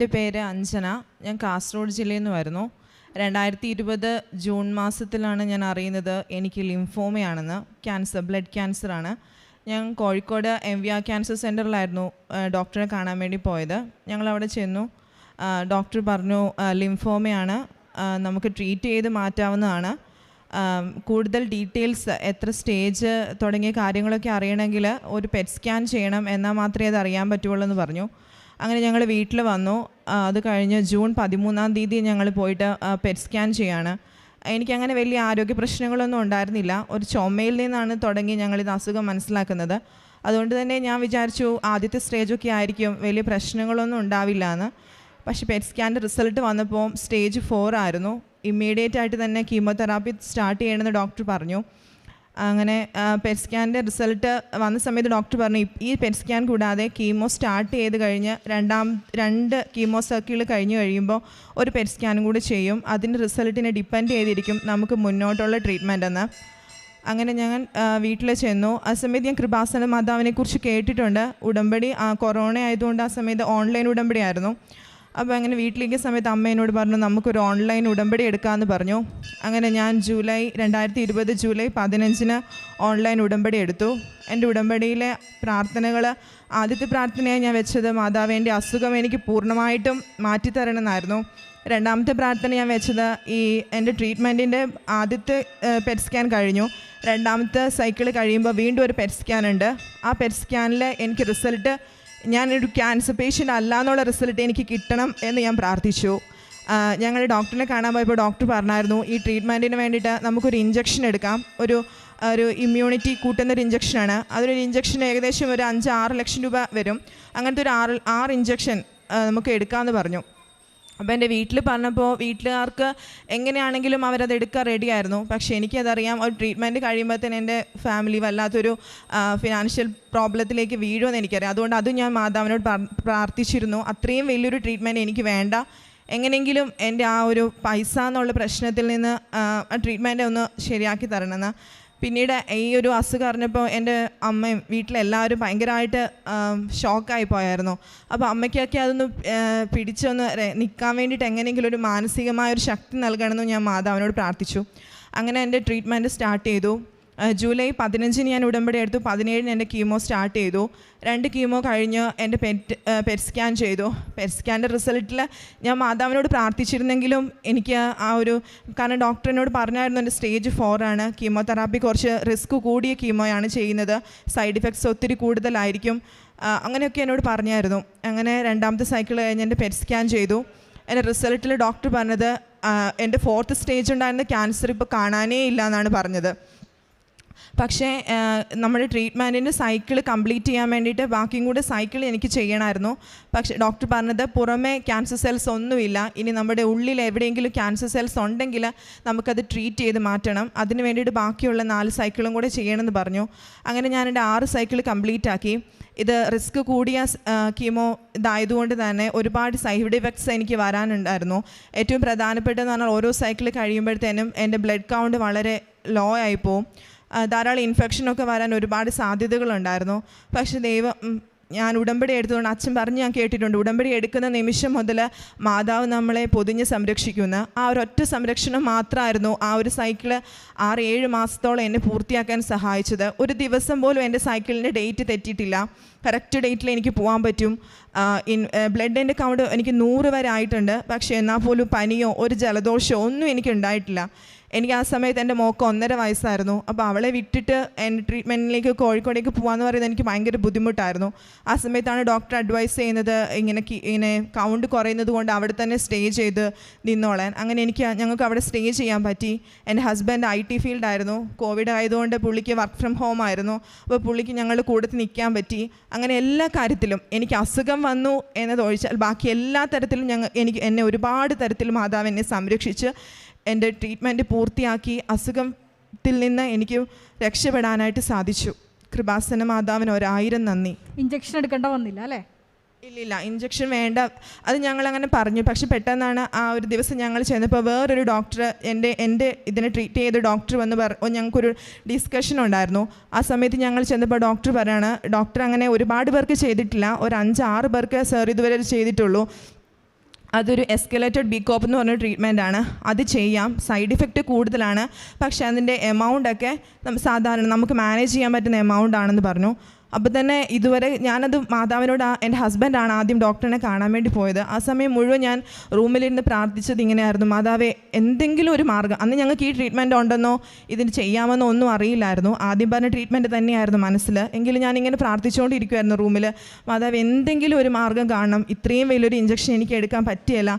എൻ്റെ പേര് അഞ്ജന. ഞാൻ കാസർഗോഡ് ജില്ലയിൽ നിന്ന് വരുന്നു. 2020 ജൂൺ മാസത്തിലാണ് ഞാൻ അറിയുന്നത് എനിക്ക് ലിംഫോമയാണെന്ന്. ബ്ലഡ് ക്യാൻസറാണ്. ഞാൻ കോഴിക്കോട് MVR ക്യാൻസർ സെൻ്ററിലായിരുന്നു ഡോക്ടറെ കാണാൻ വേണ്ടി പോയത്. ഞങ്ങളവിടെ ചെന്നു. ഡോക്ടർ പറഞ്ഞു ലിംഫോമയാണ്, നമുക്ക് ട്രീറ്റ് ചെയ്ത് മാറ്റാവുന്നതാണ്. കൂടുതൽ ഡീറ്റെയിൽസ്, എത്ര സ്റ്റേജ് തുടങ്ങിയ കാര്യങ്ങളൊക്കെ അറിയണമെങ്കിൽ ഒരു പെറ്റ് സ്കാൻ ചെയ്യണം, എന്നാൽ മാത്രമേ അത് അറിയാൻ പറ്റുള്ളൂ എന്ന് പറഞ്ഞു. അങ്ങനെ ഞങ്ങൾ വീട്ടിൽ വന്നു. അത് കഴിഞ്ഞ് ജൂൺ 13 ഞങ്ങൾ പോയിട്ട് പെറ്റ് സ്കാൻ ചെയ്യാണ്. എനിക്കങ്ങനെ വലിയ ആരോഗ്യ പ്രശ്നങ്ങളൊന്നും ഉണ്ടായിരുന്നില്ല. ഒരു ചുമയിൽ നിന്നാണ് തുടങ്ങി ഞങ്ങളിത് അസുഖം മനസ്സിലാക്കുന്നത്. അതുകൊണ്ട് തന്നെ ഞാൻ വിചാരിച്ചു ആദ്യത്തെ സ്റ്റേജൊക്കെ ആയിരിക്കും, വലിയ പ്രശ്നങ്ങളൊന്നും ഉണ്ടാവില്ല എന്ന്. പക്ഷേ പെറ്റ് സ്കാൻ്റെ റിസൾട്ട് വന്നപ്പോൾ സ്റ്റേജ് 4 ആയിരുന്നു. ഇമ്മീഡിയറ്റ് ആയിട്ട് തന്നെ കീമോതെറാപ്പി സ്റ്റാർട്ട് ചെയ്യണമെന്ന് ഡോക്ടർ പറഞ്ഞു. അങ്ങനെ പെറ്റ് സ്കാൻ്റെ റിസൾട്ട് വന്ന സമയത്ത് ഡോക്ടർ പറഞ്ഞു ഈ പെറ്റ് സ്കാൻ കൂടാതെ കീമോ സ്റ്റാർട്ട് ചെയ്ത് കഴിഞ്ഞ് 2 കീമോ സർക്കിൾ കഴിഞ്ഞ് കഴിയുമ്പോൾ ഒരു പെറ്റ് സ്കാനും കൂടി ചെയ്യും. അതിൻ്റെ റിസൾട്ടിനെ ഡിപ്പെൻഡ് ചെയ്തിരിക്കും നമുക്ക് മുന്നോട്ടുള്ള ട്രീറ്റ്മെൻ്റ് എന്ന്. അങ്ങനെ ഞാൻ വീട്ടിൽ ചെന്നു. ആ സമയത്ത് ഞാൻ കൃപാസന മാതാവിനെ കുറിച്ച് കേട്ടിട്ടുണ്ട്. ഉടമ്പടി കൊറോണ ആയതുകൊണ്ട് ആ സമയത്ത് ഓൺലൈൻ ഉടമ്പടി ആയിരുന്നു. അപ്പോൾ അങ്ങനെ വീട്ടിലേക്ക് സമയത്ത് അമ്മ എന്നോട് പറഞ്ഞു നമുക്കൊരു ഓൺലൈൻ ഉടമ്പടി എടുക്കാമെന്ന് പറഞ്ഞു. അങ്ങനെ ഞാൻ 2020 ജൂലൈ 15 ഓൺലൈൻ ഉടമ്പടി എടുത്തു. എൻ്റെ ഉടമ്പടിയിലെ പ്രാർത്ഥനകൾ, ആദ്യത്തെ പ്രാർത്ഥനയായി ഞാൻ വെച്ചത് മാതാവേ എൻ്റെ അസുഖം എനിക്ക് പൂർണ്ണമായിട്ടും മാറ്റിത്തരണമെന്നായിരുന്നു. രണ്ടാമത്തെ പ്രാർത്ഥന ഞാൻ വെച്ചത് എൻ്റെ ട്രീറ്റ്മെൻറ്റിൻ്റെ ആദ്യത്തെ പെറ്റ് സ്കാൻ കഴിഞ്ഞു. രണ്ടാമത്തെ സൈക്കിൾ കഴിയുമ്പോൾ വീണ്ടും ഒരു പെറ്റ് സ്കാൻ ഉണ്ട്. ആ പെറ്റ് സ്കാനിൽ എനിക്ക് റിസൾട്ട്, ഞാനൊരു ക്യാൻസർ പേഷ്യൻ്റ് അല്ല എന്നുള്ള റിസൾട്ട് എനിക്ക് കിട്ടണം എന്ന് ഞാൻ പ്രാർത്ഥിച്ചു. ഞങ്ങൾ ഡോക്ടറിനെ കാണാൻ പോയപ്പോൾ ഡോക്ടർ പറഞ്ഞായിരുന്നു ഈ ട്രീറ്റ്മെൻറ്റിന് വേണ്ടിയിട്ട് നമുക്കൊരു ഇഞ്ചക്ഷൻ എടുക്കാം. ഒരു ഇമ്മ്യൂണിറ്റി കൂട്ടുന്നൊരു ഇഞ്ചക്ഷനാണ്. അതൊരു ഇഞ്ചക്ഷൻ ഏകദേശം ഒരു 5-6 ലക്ഷം രൂപ വരും. അങ്ങനത്തെ ഒരു 6 ഇഞ്ചക്ഷൻ നമുക്ക് എടുക്കാമെന്ന് പറഞ്ഞു. അപ്പോൾ എൻ്റെ വീട്ടിൽ പറഞ്ഞപ്പോൾ വീട്ടുകാർക്ക് എങ്ങനെയാണെങ്കിലും അവരത് എടുക്കാൻ റെഡിയായിരുന്നു. പക്ഷേ എനിക്കതറിയാം, ഒരു ട്രീറ്റ്മെൻറ്റ് കഴിയുമ്പോഴത്തേന് എൻ്റെ ഫാമിലി വല്ലാത്തൊരു ഫിനാൻഷ്യൽ പ്രോബ്ലത്തിലേക്ക് വീഴുമെന്ന് എനിക്കറിയാം. അതുകൊണ്ട് അതും ഞാൻ മാതാവിനോട് പ്രാർത്ഥിച്ചിരുന്നു. അത്രയും വലിയൊരു ട്രീറ്റ്മെൻറ്റ് എനിക്ക് വേണ്ട, എങ്ങനെയെങ്കിലും എൻ്റെ ആ ഒരു പൈസ എന്നുള്ള പ്രശ്നത്തിൽ നിന്ന് ആ ട്രീറ്റ്മെൻറ്റ് ഒന്ന് ശരിയാക്കി തരണമെന്ന്. പിന്നീട് ഈ ഒരു അസുഖം അറിഞ്ഞപ്പോൾ എൻ്റെ അമ്മയും വീട്ടിലെല്ലാവരും ഭയങ്കരമായിട്ട് ഷോക്കായി പോയായിരുന്നു. അപ്പോൾ അമ്മയ്ക്കൊക്കെ അതൊന്ന് പിടിച്ചൊന്ന് നിൽക്കാൻ വേണ്ടിയിട്ട് എങ്ങനെയെങ്കിലും ഒരു മാനസികമായൊരു ശക്തി നൽകണമെന്ന് ഞാൻ മാതാവിനോട് പ്രാർത്ഥിച്ചു. അങ്ങനെ എൻ്റെ ട്രീറ്റ്മെൻറ്റ് സ്റ്റാർട്ട് ചെയ്തു. ജൂലൈ 15 ഞാൻ ഉടമ്പടി എടുത്തു. 17 എൻ്റെ കീമോ സ്റ്റാർട്ട് ചെയ്തു. 2 കീമോ കഴിഞ്ഞ് എൻ്റെ പെറ്റ് സ്കാൻ ചെയ്തു. പെറ്റ് സ്കാൻ്റെ റിസൾട്ടിൽ ഞാൻ മാതാവിനോട് പ്രാർത്ഥിച്ചിരുന്നെങ്കിലും എനിക്ക് കാരണം ഡോക്ടറിനോട് പറഞ്ഞായിരുന്നു എൻ്റെ സ്റ്റേജ് 4 ആണ്, കീമോതെറാപ്പി കുറച്ച് റിസ്ക് കൂടിയ കീമോയാണ് ചെയ്യുന്നത്, സൈഡ് ഇഫക്ട്സ് ഒത്തിരി കൂടുതലായിരിക്കും, അങ്ങനെയൊക്കെ എന്നോട് പറഞ്ഞായിരുന്നു. അങ്ങനെ രണ്ടാമത്തെ സൈക്കിൾ കഴിഞ്ഞ് എൻ്റെ പെറ്റ് സ്കാൻ ചെയ്തു. എൻ്റെ റിസൾട്ടിൽ ഡോക്ടർ പറഞ്ഞത് എൻ്റെ 4th സ്റ്റേജ് ഉണ്ടായിരുന്ന ക്യാൻസർ ഇപ്പോൾ കാണാനേ ഇല്ല എന്നാണ് പറഞ്ഞത്. പക്ഷേ നമ്മുടെ ട്രീറ്റ്മെൻറ്റിൻ്റെ സൈക്കിൾ കംപ്ലീറ്റ് ചെയ്യാൻ വേണ്ടിയിട്ട് ബാക്കിയും കൂടെ സൈക്കിൾ എനിക്ക് ചെയ്യണമായിരുന്നു. പക്ഷേ ഡോക്ടർ പറഞ്ഞത് പുറമേ ക്യാൻസർ സെൽസ് ഒന്നുമില്ല, ഇനി നമ്മുടെ ഉള്ളിൽ എവിടെയെങ്കിലും ക്യാൻസർ സെൽസ് ഉണ്ടെങ്കിൽ നമുക്കത് ട്രീറ്റ് ചെയ്ത് മാറ്റണം, അതിന് വേണ്ടിയിട്ട് ബാക്കിയുള്ള 4 സൈക്കിളും കൂടെ ചെയ്യണമെന്ന് പറഞ്ഞു. അങ്ങനെ ഞാൻ എൻ്റെ 6 സൈക്കിൾ കംപ്ലീറ്റ് ആക്കി. ഇത് റിസ്ക് കൂടിയ കീമോ ഇതായതുകൊണ്ട് തന്നെ ഒരുപാട് സൈഡ് ഇഫക്ട്സ് എനിക്ക് വരാനുണ്ടായിരുന്നു. ഏറ്റവും പ്രധാനപ്പെട്ടതെന്ന് പറഞ്ഞാൽ ഓരോ സൈക്കിൾ കഴിയുമ്പോഴത്തേനും എൻ്റെ ബ്ലഡ് കൗണ്ട് വളരെ ലോ ആയിപ്പോവും, ധാരാളം ഇൻഫെക്ഷനൊക്കെ വരാൻ ഒരുപാട് സാധ്യതകളുണ്ടായിരുന്നു. പക്ഷേ ഞാൻ ഉടമ്പടി എടുത്തുകൊണ്ട് അച്ഛൻ പറഞ്ഞ് ഞാൻ കേട്ടിട്ടുണ്ട്, ഉടമ്പടി എടുക്കുന്ന നിമിഷം മുതൽ മാതാവ് നമ്മളെ പൊതിഞ്ഞ് സംരക്ഷിക്കുന്ന ആ ഒരൊറ്റ സംരക്ഷണം മാത്രമായിരുന്നു ആ ഒരു സൈക്കിള് 6-7 മാസത്തോളം എന്നെ പൂർത്തിയാക്കാൻ സഹായിച്ചത്. ഒരു ദിവസം പോലും എൻ്റെ സൈക്കിളിൻ്റെ ഡേറ്റ് തെറ്റിയിട്ടില്ല. കറക്റ്റ് ഡേറ്റിൽ എനിക്ക് പോകാൻ പറ്റും. ബ്ലഡിൻ്റെ കൗണ്ട് എനിക്ക് 100 വരെ ആയിട്ടുണ്ട്. പക്ഷേ എന്നാൽ പോലും പനിയോ ഒരു ജലദോഷമോ ഒന്നും എനിക്ക് ഉണ്ടായിട്ടില്ല. എനിക്ക് ആ സമയത്ത് എൻ്റെ മോൾക്ക് 1.5 വയസ്സായിരുന്നു. അപ്പോൾ അവളെ വിട്ടിട്ട് എൻ്റെ ട്രീറ്റ്മെൻറ്റിലേക്ക് കോഴിക്കോടേക്ക് പോകാമെന്ന് പറയുന്നത് എനിക്ക് ഭയങ്കര ബുദ്ധിമുട്ടായിരുന്നു. ആ സമയത്താണ് ഡോക്ടർ അഡ്വൈസ് ചെയ്യുന്നത് ഇങ്ങനെ കൗണ്ട് കുറയുന്നത് കൊണ്ട് അവിടെ തന്നെ സ്റ്റേ ചെയ്ത് നിന്നോളാൻ. അങ്ങനെ ഞങ്ങൾക്ക് അവിടെ സ്റ്റേ ചെയ്യാൻ പറ്റി. എൻ്റെ ഹസ്ബൻഡ് IT ഫീൽഡായിരുന്നു. കോവിഡ് ആയതുകൊണ്ട് പുള്ളിക്ക് വർക്ക് ഫ്രം ഹോം ആയിരുന്നു. അപ്പോൾ പുള്ളിക്ക് ഞങ്ങൾ കൂടെ നിൽക്കാൻ പറ്റി. അങ്ങനെ എല്ലാ കാര്യത്തിലും എനിക്ക് അസുഖം വന്നു എന്നതൊഴിച്ചാൽ ബാക്കി എല്ലാ തരത്തിലും എന്നെ ഒരുപാട് തരത്തിൽ മാതാവ് എന്നെ സംരക്ഷിച്ച് എൻ്റെ ട്രീറ്റ്മെൻറ്റ് പൂർത്തിയാക്കി അസുഖത്തിൽ നിന്ന് എനിക്ക് രക്ഷപ്പെടാനായിട്ട് സാധിച്ചു. കൃപാസന മാതാവിന് 1000 നന്ദി. ഇഞ്ചക്ഷൻ എടുക്കേണ്ട വന്നില്ല അല്ലേ? ഇല്ലില്ല, ഇഞ്ചക്ഷൻ വേണ്ട, അത് ഞങ്ങളങ്ങനെ പറഞ്ഞു. പക്ഷെ പെട്ടെന്നാണ് ആ ഒരു ദിവസം ഞങ്ങൾ ചെന്നപ്പോൾ വേറൊരു ഡോക്ടർ എൻ്റെ ഇതിനെ ട്രീറ്റ് ചെയ്ത ഡോക്ടർ വന്ന് ഞങ്ങൾക്കൊരു ഡിസ്കഷൻ ഉണ്ടായിരുന്നു. ആ സമയത്ത് ഞങ്ങൾ ചെന്നപ്പോൾ ഡോക്ടർ പറയാണ്, ഡോക്ടർ അങ്ങനെ ഒരുപാട് പേർക്ക് ചെയ്തിട്ടില്ല, ഒരു 5-6 പേർക്ക് സാർ ഇതുവരെ ചെയ്തിട്ടുള്ളൂ, അതൊരു എസ്കലേറ്റഡ് ബികോപ്പ് എന്ന് പറഞ്ഞ ട്രീറ്റ്മെൻ്റ് ആണ്. അത് ചെയ്യാം. സൈഡ് ഇഫക്റ്റ് കൂടുതലാണ്, പക്ഷേ അതിൻ്റെ എമൗണ്ടൊക്കെ സാധാരണ നമുക്ക് മാനേജ് ചെയ്യാൻ പറ്റുന്ന എമൗണ്ട് ആണെന്ന് പറഞ്ഞു. അപ്പോൾ തന്നെ ഇതുവരെ ഞാനത് മാതാവിനോട് എൻ്റെ ഹസ്ബൻഡാണ് ആദ്യം ഡോക്ടറിനെ കാണാൻ വേണ്ടി പോയത്. ആ സമയം മുഴുവൻ ഞാൻ റൂമിലിരുന്ന് പ്രാർത്ഥിച്ചത് ഇങ്ങനെയായിരുന്നു, മാതാവേ എന്തെങ്കിലും ഒരു മാർഗ്ഗം. അന്ന് ഞങ്ങൾക്ക് ഈ ട്രീറ്റ്മെൻറ്റ് ഉണ്ടെന്നോ ഇതിന് ചെയ്യാമെന്നോ ഒന്നും അറിയില്ലായിരുന്നു. ആദ്യം പറഞ്ഞ ട്രീറ്റ്മെൻറ്റ് തന്നെയായിരുന്നു മനസ്സിൽ. എങ്കിലും ഞാനിങ്ങനെ പ്രാർത്ഥിച്ചുകൊണ്ടിരിക്കുമായിരുന്നു റൂമിൽ, മാതാവ് എന്തെങ്കിലും ഒരു മാർഗ്ഗം കാണണം, ഇത്രയും വലിയൊരു ഇഞ്ചക്ഷൻ എനിക്ക് എടുക്കാൻ പറ്റിയല്ല,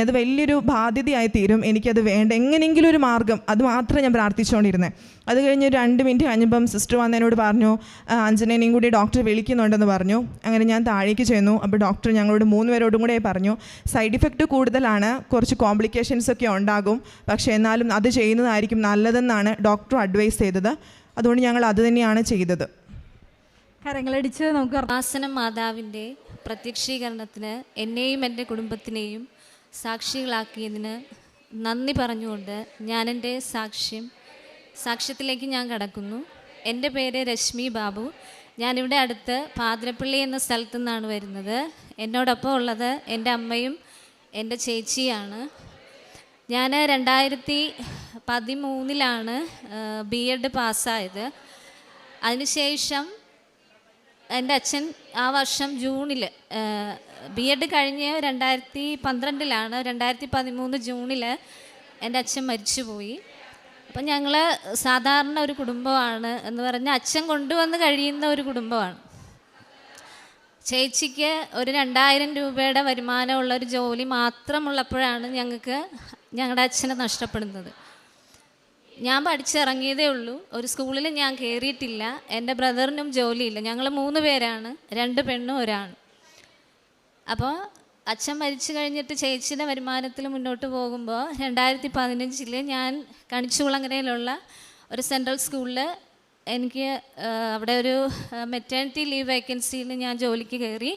അത് വലിയൊരു ബാധ്യതയായി തീരും, എനിക്കത് വേണ്ട, എങ്ങനെയെങ്കിലും ഒരു മാർഗ്ഗം, അത് മാത്രമേ ഞാൻ പ്രാർത്ഥിച്ചുകൊണ്ടിരുന്നത്. അത് കഴിഞ്ഞ് 2 മിനിറ്റ് കഴിഞ്ഞപ്പം സിസ്റ്റർ വന്നതിനോട് പറഞ്ഞു, അഞ്ജനേനെയും കൂടി ഡോക്ടർ വിളിക്കുന്നുണ്ടെന്ന് പറഞ്ഞു. അങ്ങനെ ഞാൻ താഴേക്ക് ചെന്നു. അപ്പോൾ ഡോക്ടർ ഞങ്ങളോട് 3 പേരോടും കൂടെ പറഞ്ഞു, സൈഡ് ഇഫക്റ്റ് കൂടുതലാണ്, കുറച്ച് കോംപ്ലിക്കേഷൻസ് ഒക്കെ ഉണ്ടാകും, പക്ഷേ എന്നാലും അത് ചെയ്യുന്നതായിരിക്കും നല്ലതെന്നാണ് ഡോക്ടർ അഡ്വൈസ് ചെയ്തത്. അതുകൊണ്ട് ഞങ്ങൾ അത് തന്നെയാണ് ചെയ്തത്. കരങ്ങളടിച്ച് നമുക്ക് കൃപാസനം മാതാവിൻ്റെ പ്രത്യക്ഷീകരണത്തിന് എന്നെയും എൻ്റെ കുടുംബത്തിനെയും സാക്ഷികളാക്കിയതിന് നന്ദി പറഞ്ഞുകൊണ്ട് ഞാൻ എൻ്റെ സാക്ഷ്യത്തിലേക്ക് ഞാൻ കടക്കുന്നു. എൻ്റെ പേര് രശ്മി ബാബു. ഞാനിവിടെ അടുത്ത് പാതിരപ്പള്ളി എന്ന സ്ഥലത്തു നിന്നാണ് വരുന്നത്. എന്നോടൊപ്പം ഉള്ളത് എൻ്റെ അമ്മയും എൻ്റെ ചേച്ചിയാണ്. ഞാൻ 2013 B.Ed പാസ്സായത്. അതിനുശേഷം എൻ്റെ അച്ഛൻ ആ വർഷം ജൂണിൽ B.Ed കഴിഞ്ഞ് 2012 2013 ജൂണിൽ എൻ്റെ അച്ഛൻ മരിച്ചുപോയി. അപ്പം ഞങ്ങൾ സാധാരണ ഒരു കുടുംബമാണ് എന്ന് പറഞ്ഞാൽ അച്ഛൻ കൊണ്ടുവന്ന് കഴിയുന്ന ഒരു കുടുംബമാണ്. ചേച്ചിക്ക് ഒരു 2000 രൂപയുടെ വരുമാനമുള്ളൊരു ജോലി മാത്രമുള്ളപ്പോഴാണ് ഞങ്ങളുടെ അച്ഛനെ നഷ്ടപ്പെടുന്നത്. ഞാൻ പഠിച്ചിറങ്ങിയതേ ഉള്ളൂ. ഒരു സ്കൂളിൽ ഞാൻ കയറിയിട്ടില്ല. എൻ്റെ ബ്രദറിനും ജോലിയില്ല. ഞങ്ങൾ 3 പേരാണ്, 2 പെണ്ണും 1 ആണും. അപ്പോൾ അച്ഛൻ മരിച്ചു കഴിഞ്ഞിട്ട് ചേച്ചിയുടെ വരുമാനത്തിൽ മുന്നോട്ട് പോകുമ്പോൾ 2015 ഞാൻ കണിച്ചുകുളങ്ങരയിലുള്ള ഒരു സെൻട്രൽ സ്കൂളിൽ എനിക്ക് അവിടെ ഒരു മെറ്റേണിറ്റി ലീവ് വേക്കൻസിയിൽ ഞാൻ ജോലിക്ക് കയറി.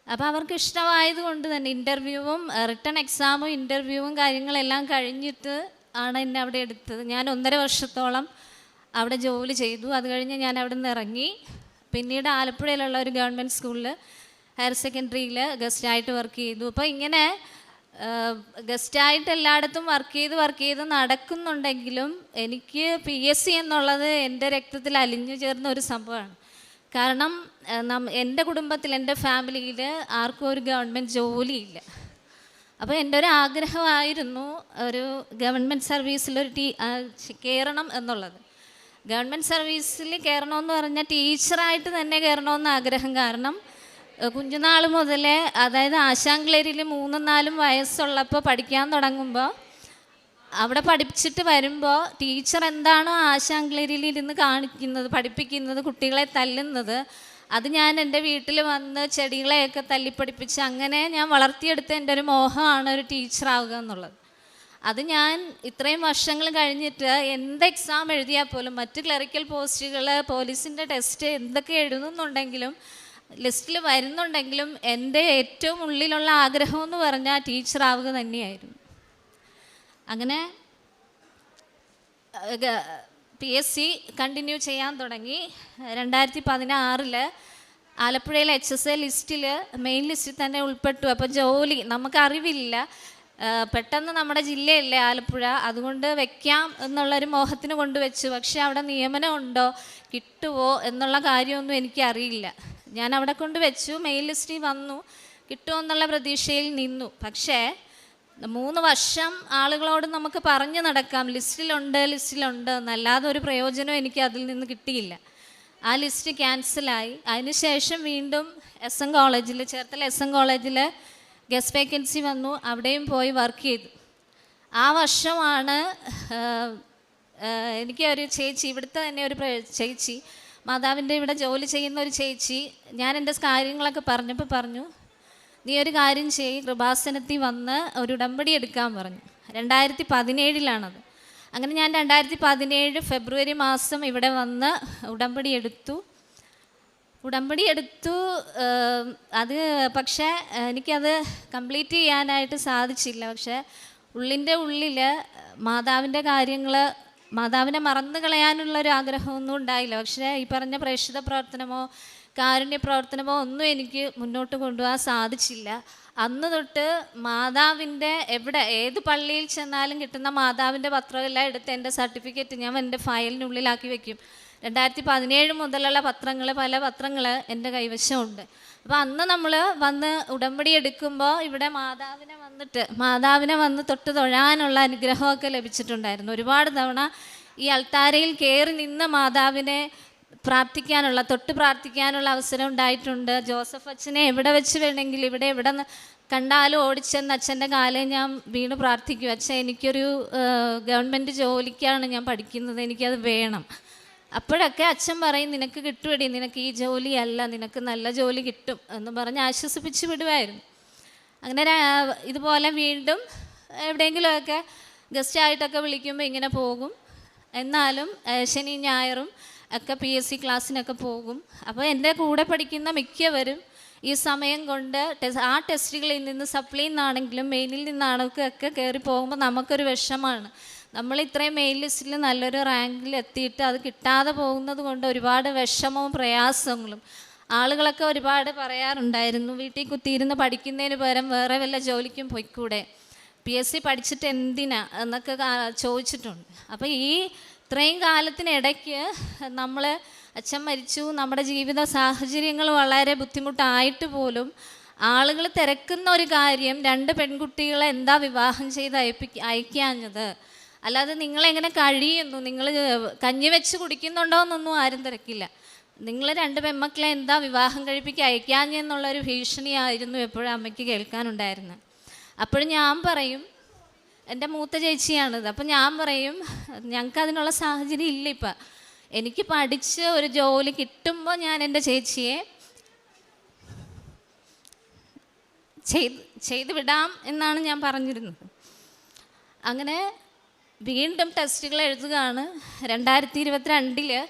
അപ്പോൾ അവർക്ക് ഇഷ്ടമായതുകൊണ്ട് തന്നെ ഇൻ്റർവ്യൂവും റിട്ടൺ എക്സാമും ഇൻ്റർവ്യൂവും കാര്യങ്ങളെല്ലാം കഴിഞ്ഞിട്ട് ആണ് എന്നെ അവിടെ എടുത്തത്. ഞാൻ 1.5 വർഷത്തോളം അവിടെ ജോലി ചെയ്തു. അത് കഴിഞ്ഞ് ഞാൻ അവിടെ നിന്ന് ഇറങ്ങി. പിന്നീട് ആലപ്പുഴയിലുള്ള ഒരു ഗവൺമെൻറ് സ്കൂളിൽ ഹയർ സെക്കൻഡറിയിൽ ഗസ്റ്റായിട്ട് വർക്ക് ചെയ്തു. അപ്പോൾ ഇങ്ങനെ ഗസ്റ്റായിട്ട് എല്ലായിടത്തും വർക്ക് ചെയ്ത് നടക്കുന്നുണ്ടെങ്കിലും എനിക്ക് PSC എന്നുള്ളത് എൻ്റെ രക്തത്തിൽ അലിഞ്ഞു ചേർന്ന ഒരു സംഭവമാണ്. കാരണം എൻ്റെ കുടുംബത്തിൽ, എൻ്റെ ഫാമിലിയിൽ ആർക്കും ഒരു ഗവൺമെൻറ് ജോലിയില്ല. അപ്പോൾ എൻ്റെ ഒരു ആഗ്രഹമായിരുന്നു ഒരു ഗവൺമെൻറ് സർവീസിലൊരു കയറണം എന്നുള്ളത്. ഗവൺമെൻറ് സർവീസിൽ കയറണമെന്ന് പറഞ്ഞാൽ ടീച്ചറായിട്ട് തന്നെ കയറണമെന്ന് ആഗ്രഹം. കാരണം കുഞ്ഞുനാൾ മുതലേ, അതായത് ആശാങ്കളേരിയിൽ 3-4 വയസ്സുള്ളപ്പോൾ പഠിക്കാൻ തുടങ്ങുമ്പോൾ അവിടെ പഠിപ്പിച്ചിട്ട് വരുമ്പോൾ ടീച്ചർ എന്താണോ ആശാങ്കളേരിയിൽ ഇരുന്ന് പഠിപ്പിക്കുന്നത്, കുട്ടികളെ തല്ലുന്നത്, അത് ഞാൻ എൻ്റെ വീട്ടിൽ വന്ന് ചെടികളെയൊക്കെ തല്ലിപ്പഠിപ്പിച്ച് അങ്ങനെ ഞാൻ വളർത്തിയെടുത്ത എൻ്റെ ഒരു മോഹമാണ് ഒരു ടീച്ചറാവുക എന്നുള്ളത്. അത് ഞാൻ ഇത്രയും വർഷങ്ങൾ കഴിഞ്ഞിട്ട് എന്ത് എക്സാം എഴുതിയാൽ പോലും, മറ്റ് ക്ലറിക്കൽ പോസ്റ്റുകൾ, പോലീസിൻ്റെ ടെസ്റ്റ് എന്തൊക്കെ എഴുതുന്നുണ്ടെങ്കിലും, ലിസ്റ്റിൽ വരുന്നുണ്ടെങ്കിലും എൻ്റെ ഏറ്റവും ഉള്ളിലുള്ള ആഗ്രഹം എന്ന് പറഞ്ഞാൽ ടീച്ചറാവുക തന്നെയായിരുന്നു. അങ്ങനെ PSC കണ്ടിന്യൂ ചെയ്യാൻ തുടങ്ങി. 2016 ആലപ്പുഴയിലെ HSA ലിസ്റ്റിൽ, മെയിൻ ലിസ്റ്റിൽ തന്നെ ഉൾപ്പെട്ടു. അപ്പോൾ ജോലി നമുക്കറിവില്ല, പെട്ടെന്ന് നമ്മുടെ ജില്ലയല്ലേ ആലപ്പുഴ, അതുകൊണ്ട് വെക്കാം എന്നുള്ളൊരു മോഹത്തിന് കൊണ്ടുവച്ചു. പക്ഷേ അവിടെ നിയമനം ഉണ്ടോ, കിട്ടുമോ എന്നുള്ള കാര്യമൊന്നും എനിക്കറിയില്ല. ഞാൻ അവിടെ കൊണ്ട് വെച്ചു, മെയിൻ ലിസ്റ്റിൽ വന്നു, കിട്ടുമോ എന്നുള്ള പ്രതീക്ഷയിൽ നിന്നു. പക്ഷേ 3 വർഷം ആളുകളോട് നമുക്ക് പറഞ്ഞു നടക്കാം ലിസ്റ്റിലുണ്ട് എന്നല്ലാതെ ഒരു പ്രയോജനം എനിക്ക് അതിൽ നിന്ന് കിട്ടിയില്ല. ആ ലിസ്റ്റ് ക്യാൻസലായി. അതിനുശേഷം വീണ്ടും SM കോളേജിൽ, ചേർത്തല SM കോളേജിൽ ഗസ്റ്റ് വേക്കൻസി വന്നു. അവിടെയും പോയി വർക്ക് ചെയ്തു. ആ വർഷമാണ് എനിക്ക് ഒരു ചേച്ചി, ഇവിടുത്തെ തന്നെ ഒരു ചേച്ചി, മാതാവിൻ്റെ ഇവിടെ ജോലി ചെയ്യുന്ന ഒരു ചേച്ചി, ഞാൻ എൻ്റെ കാര്യങ്ങളൊക്കെ പറഞ്ഞപ്പോൾ പറഞ്ഞു, നീ ഒരു കാര്യം ചെയ്യ്, കൃപാസനത്തിൽ വന്ന് ഒരു ഉടമ്പടി എടുക്കാൻ പറഞ്ഞു. 2017 അങ്ങനെ ഞാൻ 2017 ഫെബ്രുവരി മാസം ഇവിടെ വന്ന് ഉടമ്പടി എടുത്തു. അത് പക്ഷേ എനിക്കത് കംപ്ലീറ്റ് ചെയ്യാനായിട്ട് സാധിച്ചില്ല. പക്ഷേ ഉള്ളിൻ്റെ ഉള്ളിൽ മാതാവിൻ്റെ കാര്യങ്ങൾ, മാതാവിനെ മറന്നു കളയാനുള്ളൊരു ആഗ്രഹമൊന്നും ഉണ്ടായില്ല. പക്ഷേ ഈ പറഞ്ഞ പ്രേക്ഷിത പ്രവർത്തനമോ കാരുണ്യ പ്രവർത്തനമോ ഒന്നും എനിക്ക് മുന്നോട്ട് കൊണ്ടുപോകാൻ സാധിച്ചില്ല. അന്ന് തൊട്ട് മാതാവിൻ്റെ ഏത് പള്ളിയിൽ ചെന്നാലും കിട്ടുന്ന മാതാവിൻ്റെ പത്രമെല്ലാം എടുത്ത് എൻ്റെ സർട്ടിഫിക്കറ്റ് ഞാൻ എൻ്റെ ഫയലിനുള്ളിലാക്കി വെക്കും. 2017 മുതലുള്ള പല പത്രങ്ങൾ എൻ്റെ കൈവശമുണ്ട്. അപ്പോൾ അന്ന് നമ്മൾ വന്ന് ഉടമ്പടി എടുക്കുമ്പോൾ ഇവിടെ മാതാവിനെ വന്ന് തൊട്ട് തൊഴാനുള്ള അനുഗ്രഹമൊക്കെ ലഭിച്ചിട്ടുണ്ടായിരുന്നു. ഒരുപാട് തവണ ഈ അൾത്താരയിൽ കയറി നിന്ന് മാതാവിനെ തൊട്ട് പ്രാർത്ഥിക്കാനുള്ള അവസരം ഉണ്ടായിട്ടുണ്ട്. ജോസഫ് അച്ഛനെ എവിടെ വെച്ച് വേണമെങ്കിൽ എവിടെ കണ്ടാലും ഓടിച്ചെന്ന് അച്ഛൻ്റെ കാലേ ഞാൻ വീണ് പ്രാർത്ഥിക്കും. അച്ഛൻ എനിക്കൊരു ഗവൺമെൻറ് ജോലിക്കാണ് ഞാൻ പഠിക്കുന്നത്, എനിക്കത് വേണം. അപ്പോഴൊക്കെ അച്ഛൻ പറയും, നിനക്ക് കിട്ടുമടി, നിനക്ക് ഈ ജോലിയല്ല, നിനക്ക് നല്ല ജോലി കിട്ടും എന്ന് പറഞ്ഞ് ആശ്വസിപ്പിച്ച് വിടുമായിരുന്നു. അങ്ങനെ ഇതുപോലെ വീണ്ടും എവിടെയെങ്കിലുമൊക്കെ ഗസ്റ്റായിട്ടൊക്കെ വിളിക്കുമ്പോൾ ഇങ്ങനെ പോകും. എന്നാലും ശനി ഞായറും ഒക്കെ PSC ക്ലാസ്സിനൊക്കെ പോകും. അപ്പോൾ എൻ്റെ കൂടെ പഠിക്കുന്ന മിക്കവരും ഈ സമയം കൊണ്ട് ആ ടെസ്റ്റുകളിൽ നിന്ന് സപ്ലിയിൽ നിന്നാണെങ്കിലും മെയിനിൽ നിന്നാണെങ്കിലും ഒക്കെ കയറി പോകുമ്പോൾ നമുക്കൊരു വിഷമമാണ്. നമ്മൾ ഇത്രയും മെയിൻ ലിസ്റ്റിൽ നല്ലൊരു റാങ്കിൽ എത്തിയിട്ട് അത് കിട്ടാതെ പോകുന്നത് കൊണ്ട് ഒരുപാട് വിഷമവും പ്രയാസങ്ങളും ആളുകളൊക്കെ ഒരുപാട് പറയാറുണ്ടായിരുന്നു. വീട്ടിൽ കുത്തിയിരുന്ന് പഠിക്കുന്നതിന് പകരം വേറെ വല്ല ജോലിക്കും പോയിക്കൂടെ, PSC പഠിച്ചിട്ട് എന്തിനാ എന്നൊക്കെ ചോദിച്ചിട്ടുണ്ട്. അപ്പോൾ ഇത്രയും കാലത്തിനിടയ്ക്ക് അച്ഛൻ മരിച്ചു, നമ്മുടെ ജീവിത സാഹചര്യങ്ങൾ വളരെ ബുദ്ധിമുട്ടായിട്ട് പോലും ആളുകൾ തിരക്കുന്ന ഒരു കാര്യം, 2 പെൺകുട്ടികളെ എന്താ വിവാഹം ചെയ്ത് അയക്കാഞ്ഞത്, അല്ലാതെ നിങ്ങളെങ്ങനെ കഴിയുന്നു, നിങ്ങൾ കഞ്ഞി വെച്ച് കുടിക്കുന്നുണ്ടോ എന്നൊന്നും ആരും തിരക്കില്ല. നിങ്ങൾ 2 പെൺമക്കളെ എന്താ വിവാഹം കഴിപ്പിക്കുക അയക്കാഞ്ഞെന്നുള്ളൊരു ഭീഷണിയായിരുന്നു എപ്പോഴും അമ്മയ്ക്ക് കേൾക്കാനുണ്ടായിരുന്നത്. അപ്പോഴും ഞാൻ പറയും, എൻ്റെ മൂത്ത ചേച്ചിയാണിത്, അപ്പം ഞാൻ പറയും, ഞങ്ങൾക്ക് അതിനുള്ള സാഹചര്യം ഇല്ല. ഇപ്പം എനിക്ക് പഠിച്ച് ഒരു ജോലി കിട്ടുമ്പോൾ ഞാൻ എൻ്റെ ചേച്ചിയെ ചെയ്ത് വിടാം എന്നാണ് ഞാൻ പറഞ്ഞിരുന്നത്. അങ്ങനെ വീണ്ടും ടെസ്റ്റുകൾ എഴുതുകയാണ്. 2022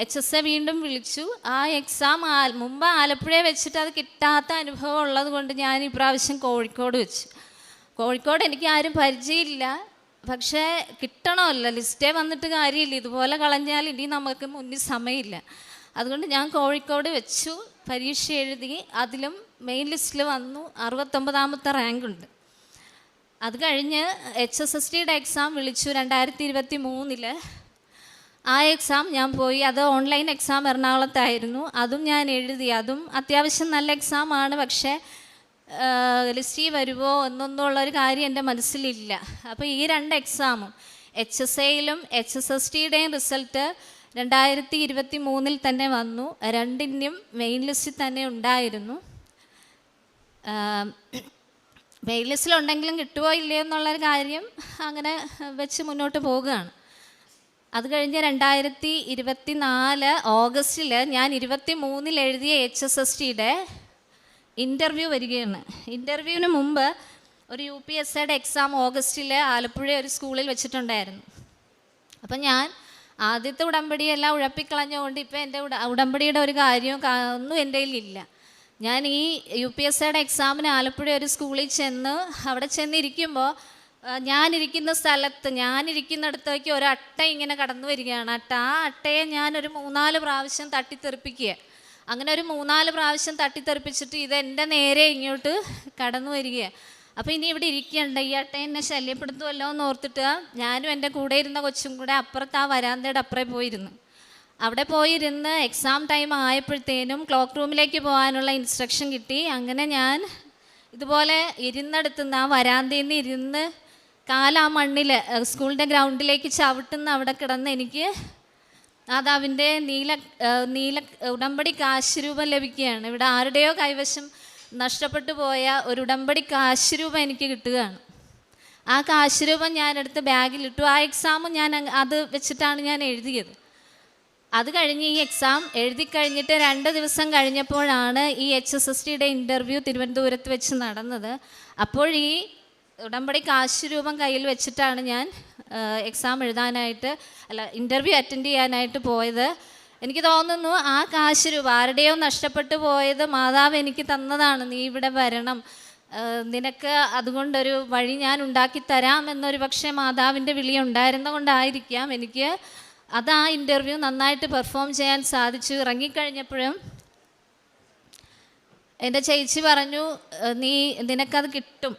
HSA വീണ്ടും വിളിച്ചു. ആ എക്സാം മുമ്പ് ആലപ്പുഴയെ വെച്ചിട്ട് അത് കിട്ടാത്ത അനുഭവം ഉള്ളത് കൊണ്ട് ഞാൻ ഈ പ്രാവശ്യം കോഴിക്കോട് വെച്ചു. കോഴിക്കോട് എനിക്ക് ആരും പരിചയമില്ല, പക്ഷേ കിട്ടണമല്ലോ, ലിസ്റ്റേ വന്നിട്ട് കാര്യമില്ല, ഇതുപോലെ കളഞ്ഞാൽ ഇനി നമുക്ക് മുന്നിൽ സമയമില്ല. അതുകൊണ്ട് ഞാൻ കോഴിക്കോട് വെച്ചു, പരീക്ഷ എഴുതി, അതിലും മെയിൻ ലിസ്റ്റിൽ വന്നു, 69ാമത്തെ റാങ്കുണ്ട്. അത് കഴിഞ്ഞ് HSSTയുടെ എക്സാം വിളിച്ചു 2023. ആ എക്സാം ഞാൻ പോയി. അത് ഓൺലൈൻ എക്സാം എറണാകുളത്തായിരുന്നു. അതും ഞാൻ എഴുതി. അതും അത്യാവശ്യം നല്ല എക്സാമാണ്, പക്ഷേ ലിസ്റ്റിൽ വരുമോ എന്നൊന്നുമുള്ളൊരു കാര്യം എൻ്റെ മനസ്സിലില്ല. അപ്പോൾ ഈ 2 എക്സാമും HSAയിലും HSSTയുടെയും റിസൾട്ട് 2023 തന്നെ വന്നു. 2ൻ്റെയും മെയിൻ ലിസ്റ്റിൽ തന്നെ ഉണ്ടായിരുന്നു. മെയിൻ ലിസ്റ്റിലുണ്ടെങ്കിലും കിട്ടുമോ ഇല്ലയോ എന്നുള്ളൊരു കാര്യം അങ്ങനെ വെച്ച് മുന്നോട്ട് പോവുകയാണ്. അത് കഴിഞ്ഞ് 2024 ഓഗസ്റ്റിൽ ഞാൻ 23 എഴുതിയ HSSTയുടെ ഇൻ്റർവ്യൂ വരികയാണ്. ഇൻ്റർവ്യൂവിന് മുമ്പ് ഒരു UPSCയുടെ എക്സാം ഓഗസ്റ്റിൽ ആലപ്പുഴ ഒരു സ്കൂളിൽ വെച്ചിട്ടുണ്ടായിരുന്നു. അപ്പം ഞാൻ ആദ്യത്തെ ഉടമ്പടിയെല്ലാം ഉഴപ്പിക്കളഞ്ഞുകൊണ്ട് ഇപ്പം എൻ്റെ ഉടമ്പടിയുടെ ഒരു കാര്യവും ഒന്നും എൻ്റെ കയ്യിലില്ല. ഞാൻ ഈ UPSCയുടെ എക്സാമിന് ആലപ്പുഴ ഒരു സ്കൂളിൽ അവിടെ ചെന്നിരിക്കുമ്പോൾ ഞാനിരിക്കുന്ന സ്ഥലത്ത് ഞാനിരിക്കുന്നിടത്തേക്ക് ഒരു അട്ട ഇങ്ങനെ കടന്നു വരികയാണ്. ആ അട്ടയെ ഞാനൊരു 3-4 പ്രാവശ്യം തട്ടിത്തെറിപ്പിക്കുക. അങ്ങനെ ഒരു 3-4 പ്രാവശ്യം തട്ടിത്തെറിപ്പിച്ചിട്ട് ഇതെൻ്റെ നേരെ ഇങ്ങോട്ട് കടന്നു വരികയാണ്. അപ്പോൾ ഇനി ഇവിടെ ഇരിക്കണ്ട, ഈ അട്ട എന്നെ ശല്യപ്പെടുത്തുമല്ലോ എന്ന് ഓർത്തിട്ട് ഞാനും എൻ്റെ കൂടെ ഇരുന്ന കൊച്ചും കൂടെ അപ്പുറത്ത് ആ വരാന്തയുടെ അപ്പുറം പോയിരുന്നു. അവിടെ പോയിരുന്ന് എക്സാം ടൈം ആയപ്പോഴത്തേനും ക്ലോക്ക് റൂമിലേക്ക് പോകാനുള്ള ഇൻസ്ട്രക്ഷൻ കിട്ടി. അങ്ങനെ ഞാൻ ഇതുപോലെ ഇരുന്നെടുത്തുനിന്ന് ആ വരാന്തയിൽ നിന്ന് ഇരുന്ന് ആ മണ്ണിൽ സ്കൂളിൻ്റെ ഗ്രൗണ്ടിലേക്ക് ചവിട്ടുന്ന അവിടെ കിടന്ന് എനിക്ക് മാതാവിൻ്റെ നീല ഉടമ്പടി കാശുരൂപം ലഭിക്കുകയാണ്. ഇവിടെ ആരുടെയോ കൈവശം നഷ്ടപ്പെട്ടു പോയ ഒരു ഉടമ്പടി കാശുരൂപം എനിക്ക് കിട്ടുകയാണ്. ആ കാശുരൂപം ഞാനെടുത്ത് ബാഗിലിട്ടു. ആ എക്സാമും ഞാൻ അത് വെച്ചിട്ടാണ് ഞാൻ എഴുതിയത്. അത് കഴിഞ്ഞ് ഈ എക്സാം എഴുതി കഴിഞ്ഞിട്ട് 2 ദിവസം കഴിഞ്ഞപ്പോഴാണ് ഈ HSSTയുടെ ഇൻ്റർവ്യൂ തിരുവനന്തപുരത്ത് വെച്ച് നടന്നത്. അപ്പോൾ ഈ ഉടമ്പടി കാശുരൂപം കയ്യിൽ വെച്ചിട്ടാണ് ഞാൻ എക്സാം ഇൻ്റർവ്യൂ അറ്റൻഡ് ചെയ്യാനായിട്ട് പോയത്. എനിക്ക് തോന്നുന്നു ആ കാശുരൂപം ആരുടെയോ നഷ്ടപ്പെട്ടു പോയത് മാതാവ് എനിക്ക് തന്നതാണ്. നീ ഇവിടെ വരണം, നിനക്ക് അതുകൊണ്ടൊരു വഴി ഞാൻ ഉണ്ടാക്കിത്തരാം എന്നൊരു പക്ഷേ മാതാവിൻ്റെ വിളി ഉണ്ടായിരുന്നതുകൊണ്ടായിരിക്കാം എനിക്ക് ആ ഇൻ്റർവ്യൂ നന്നായിട്ട് പെർഫോം ചെയ്യാൻ സാധിച്ചു. ഇറങ്ങിക്കഴിഞ്ഞപ്പോഴും എൻ്റെ ചേച്ചി പറഞ്ഞു, നിനക്കത് കിട്ടും.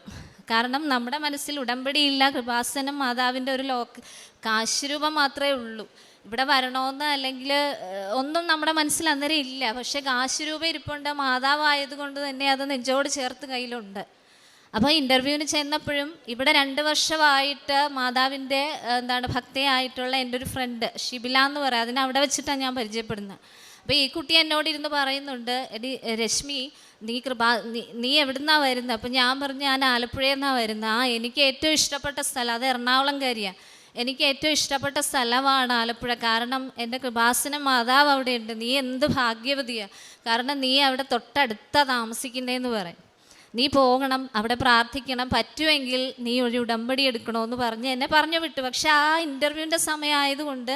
കാരണം നമ്മുടെ മനസ്സിൽ ഉടമ്പടിയില്ല, കൃപാസനം മാതാവിൻ്റെ ഒരു കാശ് രൂപം മാത്രമേ ഉള്ളൂ. ഇവിടെ വരണമെന്ന് അല്ലെങ്കിൽ ഒന്നും നമ്മുടെ മനസ്സിൽ അന്നേരം ഇല്ല. പക്ഷേ കാശ് രൂപം ഇരിപ്പുണ്ട്, മാതാവായതുകൊണ്ട് തന്നെ അത് നെഞ്ചോട് ചേർത്ത് കയ്യിലുണ്ട്. അപ്പോൾ ഇൻ്റർവ്യൂവിന് ചെന്നപ്പോഴും ഇവിടെ 2 വർഷമായിട്ട് മാതാവിൻ്റെ ഭക്തയായിട്ടുള്ള എൻ്റെ ഒരു ഫ്രണ്ട് ഷിബില എന്ന് പറയാം, അതിനെ അവിടെ വെച്ചിട്ടാണ് ഞാൻ പരിചയപ്പെടുന്നത്. അപ്പോൾ ഈ കുട്ടി എന്നോട് ഇരുന്ന് പറയുന്നുണ്ട്, എടി രശ്മി, നീ എവിടുന്നാണ് വരുന്നത്? അപ്പം ഞാൻ പറഞ്ഞു, ഞാൻ ആലപ്പുഴയിൽ നിന്നാണ് വരുന്നത്. എനിക്ക് ഏറ്റവും ഇഷ്ടപ്പെട്ട സ്ഥലം, അത് എറണാകുളംകാരിയാണ്, എനിക്ക് ഏറ്റവും ഇഷ്ടപ്പെട്ട സ്ഥലമാണ് ആലപ്പുഴ. കാരണം എൻ്റെ കൃപാസനം മാതാവ് അവിടെയുണ്ട്. നീ എന്ത് ഭാഗ്യവതിയാണ്, കാരണം നീ അവിടെ തൊട്ടടുത്താണ് താമസിക്കുന്നതെന്ന് പറയും. നീ പോകണം, അവിടെ പ്രാർത്ഥിക്കണം, പറ്റുമെങ്കിൽ നീ ഒരു ഉടമ്പടി എടുക്കണമെന്ന് പറഞ്ഞ് എന്നെ പറഞ്ഞു വിട്ടു. പക്ഷെ ആ ഇൻ്റർവ്യൂവിൻ്റെ സമയമായതുകൊണ്ട്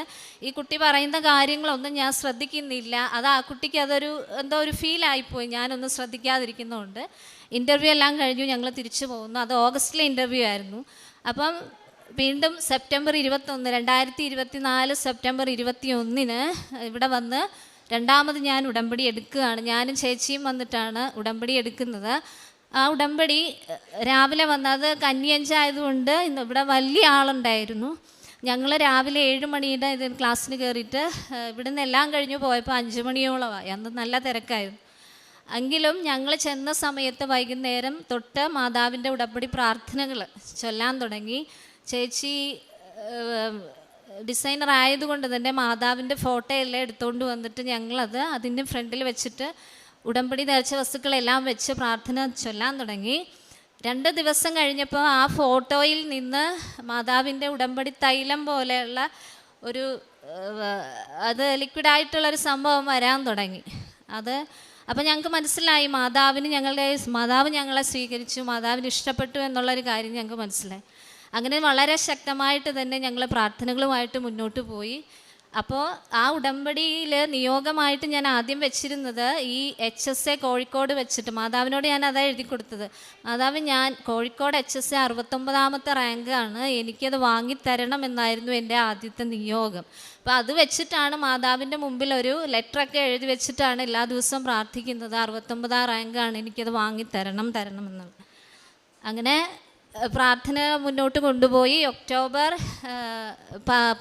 ഈ കുട്ടി പറയുന്ന കാര്യങ്ങളൊന്നും ഞാൻ ശ്രദ്ധിക്കുന്നില്ല. അത് ആ കുട്ടിക്ക് അതൊരു ഒരു ഫീലായിപ്പോയി, ഞാനൊന്നും ശ്രദ്ധിക്കാതിരിക്കുന്നതുകൊണ്ട്. ഇൻ്റർവ്യൂ എല്ലാം കഴിഞ്ഞു, ഞങ്ങൾ തിരിച്ചു പോകുന്നു. അത് ഓഗസ്റ്റിലെ ഇൻ്റർവ്യൂ ആയിരുന്നു. അപ്പം വീണ്ടും സെപ്റ്റംബർ 21, 2024 സെപ്റ്റംബർ 21 ഇവിടെ വന്ന് രണ്ടാമത് ഞാൻ ഉടമ്പടി എടുക്കുകയാണ്. ഞാനും ചേച്ചിയും വന്നിട്ടാണ് ഉടമ്പടി എടുക്കുന്നത്. ആ ഉടമ്പടി രാവിലെ വന്നത് കന്യഞ്ചായതുകൊണ്ട് ഇന്ന് ഇവിടെ വലിയ ആളുണ്ടായിരുന്നു. ഞങ്ങൾ രാവിലെ 7 മണിയുടെ ക്ലാസ്സിന് കയറിയിട്ട് ഇവിടുന്ന് എല്ലാം കഴിഞ്ഞ് പോയപ്പോൾ 5 മണിയോളമായി. അന്ന് നല്ല തിരക്കായിരുന്നു. എങ്കിലും ഞങ്ങൾ ചെന്ന സമയത്ത് വൈകുന്നേരം തൊട്ട് മാതാവിൻ്റെ ഉടമ്പടി പ്രാർത്ഥനകൾ ചൊല്ലാൻ തുടങ്ങി. ചേച്ചി ഡിസൈനർ ആയതുകൊണ്ട് തന്നെ മാതാവിൻ്റെ ഫോട്ടോ എല്ലാം എടുത്തുകൊണ്ട് വന്നിട്ട് ഞങ്ങളത് അതിൻ്റെ ഫ്രണ്ടിൽ വെച്ചിട്ട് ഉടമ്പടി നേർച്ച വസ്തുക്കളെല്ലാം വെച്ച് പ്രാർത്ഥന ചൊല്ലാൻ തുടങ്ങി. 2 ദിവസം കഴിഞ്ഞപ്പോൾ ആ ഫോട്ടോയിൽ നിന്ന് മാതാവിൻ്റെ ഉടമ്പടി തൈലം പോലെയുള്ള ഒരു അത് ലിക്വിഡായിട്ടുള്ളൊരു സംഭവം വരാൻ തുടങ്ങി. അപ്പോൾ ഞങ്ങൾക്ക് മനസ്സിലായി മാതാവ് ഞങ്ങളെ സ്വീകരിച്ചു, മാതാവിന് ഇഷ്ടപ്പെട്ടു എന്നുള്ളൊരു കാര്യം ഞങ്ങൾക്ക് മനസ്സിലായി. അങ്ങനെ വളരെ ശക്തമായിട്ട് തന്നെ ഞങ്ങൾ പ്രാർത്ഥനകളുമായിട്ട് മുന്നോട്ട് പോയി. അപ്പോൾ ആ ഉടമ്പടിയിൽ നിയോഗമായിട്ട് ഞാൻ ആദ്യം വെച്ചിരുന്നത് ഈ HSA കോഴിക്കോട് വെച്ചിട്ട് മാതാവിനോട് ഞാൻ അതാണ് എഴുതി കൊടുത്തത്. മാതാവ്, ഞാൻ കോഴിക്കോട് HSA 69ാമത്തെ റാങ്കാണ്, എനിക്കത് വാങ്ങിത്തരണം എന്നായിരുന്നു എൻ്റെ ആദ്യത്തെ നിയോഗം. അപ്പോൾ അത് വെച്ചിട്ടാണ് മാതാവിൻ്റെ മുമ്പിൽ ഒരു ലെറ്ററൊക്കെ എഴുതി വെച്ചിട്ടാണ് എല്ലാ ദിവസവും പ്രാർത്ഥിക്കുന്നത്. 69ാം റാങ്കാണ്, എനിക്കത് വാങ്ങിത്തരണം എന്നുള്ളത്. അങ്ങനെ പ്രാർത്ഥന മുന്നോട്ട് കൊണ്ടുപോയി. ഒക്ടോബർ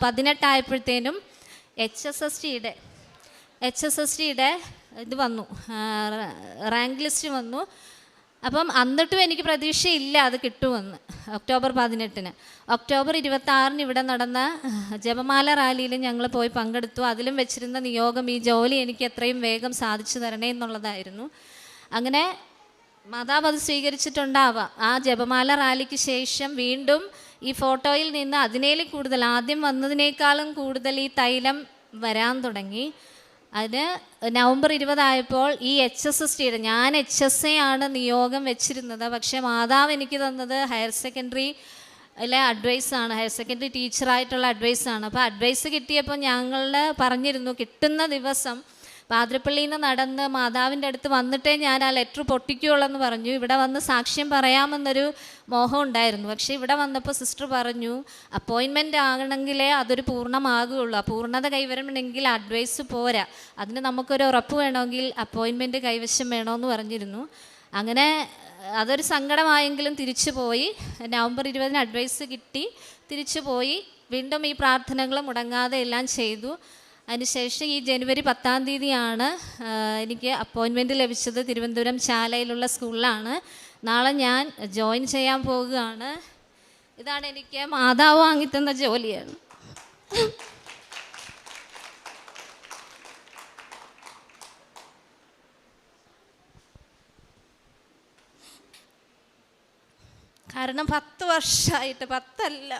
18 ആയപ്പോഴത്തേനും HSSTയുടെ ഇത് വന്നു, റാങ്ക് ലിസ്റ്റ് വന്നു. അപ്പം എന്നിട്ടും എനിക്ക് പ്രതീക്ഷയില്ല അത് കിട്ടുമെന്ന്. ഒക്ടോബർ 18. ഒക്ടോബർ 26 ഇവിടെ നടന്ന ജപമാല റാലിയിൽ ഞങ്ങൾ പോയി പങ്കെടുത്തു. അതിലും വെച്ചിരുന്ന നിയോഗം ഈ ജോലി എനിക്ക് എത്രയും വേഗം സാധിച്ചു തരണേ എന്നുള്ളതായിരുന്നു. അങ്ങനെ മാതാവ് അത് സ്വീകരിച്ചിട്ടുണ്ടാവാം. ആ ജപമാല റാലിക്ക് ശേഷം വീണ്ടും ഈ ഫോട്ടോയിൽ നിന്ന് അതിനേലും കൂടുതൽ, ആദ്യം വന്നതിനേക്കാളും കൂടുതൽ ഈ തൈലം വരാൻ തുടങ്ങി. അതിന് നവംബർ 20 ആയപ്പോൾ ഈ HSSTയുടെ, ഞാൻ HSA ആണ് നിയോഗം വെച്ചിരുന്നത്. പക്ഷേ മാതാവ് എനിക്ക് തന്നത് ഹയർ സെക്കൻഡറി അഡ്വൈസാണ്, ഹയർ സെക്കൻഡറി ടീച്ചറായിട്ടുള്ള അഡ്വൈസാണ്. അപ്പോൾ അഡ്വൈസ് കിട്ടിയപ്പോൾ ഞങ്ങൾ പറഞ്ഞിരുന്നു, കിട്ടുന്ന ദിവസം പാതിരപ്പള്ളിയിൽ നിന്ന് നടന്ന് മാതാവിൻ്റെ അടുത്ത് വന്നിട്ടേ ഞാൻ ആ ലെറ്റർ പൊട്ടിക്കുകയുള്ളൂ എന്ന് പറഞ്ഞു. ഇവിടെ വന്ന് സാക്ഷ്യം പറയാമെന്നൊരു മോഹം ഉണ്ടായിരുന്നു. പക്ഷേ ഇവിടെ വന്നപ്പോൾ സിസ്റ്റർ പറഞ്ഞു, അപ്പോയിൻമെൻ്റ് ആകണമെങ്കിലേ അതൊരു പൂർണ്ണമാകുകയുള്ളൂ, ആ പൂർണ്ണത കൈവരണമെങ്കിൽ അഡ്വൈസ് പോരാ, അതിന് നമുക്കൊരു ഉറപ്പ് വേണമെങ്കിൽ അപ്പോയിൻമെൻറ്റ് കൈവശം വേണമെന്ന് പറഞ്ഞിരുന്നു. അങ്ങനെ അതൊരു സങ്കടമായെങ്കിലും തിരിച്ചു പോയി. നവംബർ 20 അഡ്വൈസ് കിട്ടി, തിരിച്ചു പോയി. വീണ്ടും ഈ പ്രാർത്ഥനകൾ മുടങ്ങാതെ എല്ലാം ചെയ്തു. അതിനുശേഷം ഈ ജനുവരി 10-ാം തീയതിയാണ് എനിക്ക് അപ്പോയിൻമെൻറ്റ് ലഭിച്ചത്. തിരുവനന്തപുരം ചാലയിലുള്ള സ്കൂളിലാണ്. നാളെ ഞാൻ ജോയിൻ ചെയ്യാൻ പോകുകയാണ്. ഇതാണ് എനിക്ക് മാതാവ് വാങ്ങിത്തന്ന ജോലിയാണ്. കാരണം 10 വർഷമായിട്ട്, 10 അല്ല,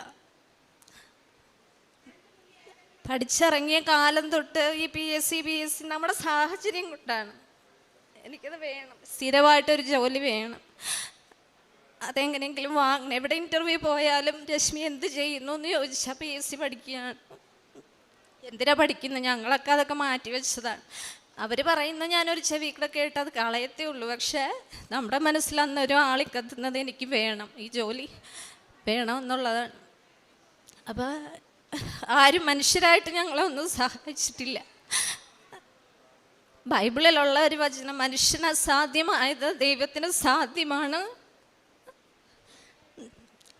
പഠിച്ചിറങ്ങിയ കാലം തൊട്ട് ഈ PSC നമ്മുടെ സാഹചര്യം കൊണ്ടാണ്. എനിക്കത് വേണം, സ്ഥിരമായിട്ടൊരു ജോലി വേണം, അതെങ്ങനെയെങ്കിലും വാങ്ങണം. എവിടെ ഇൻ്റർവ്യൂ പോയാലും രശ്മി എന്ത് ചെയ്യുന്നു എന്ന് ചോദിച്ചാൽ PSC പഠിക്കുകയാണ്. എന്തിനാ പഠിക്കുന്നത്? ഞങ്ങളൊക്കെ അതൊക്കെ മാറ്റി വെച്ചതാണ്. അവർ പറയുന്നത് ഞാനൊരു ചെവി കൂടെ കേട്ട് അത് കളയത്തേ ഉള്ളൂ. പക്ഷേ നമ്മുടെ മനസ്സിൽ അന്നൊരു ആളിക്കത്തുന്നത് എനിക്ക് വേണം, ഈ ജോലി വേണം എന്നുള്ളതാണ്. അപ്പോൾ ആരും മനുഷ്യരായിട്ട് ഞങ്ങളൊന്നും സഹായിച്ചിട്ടില്ല. ബൈബിളിലുള്ള ഒരു വചനം, മനുഷ്യന് അസാധ്യമായത് ദൈവത്തിന് സാധ്യമാണ്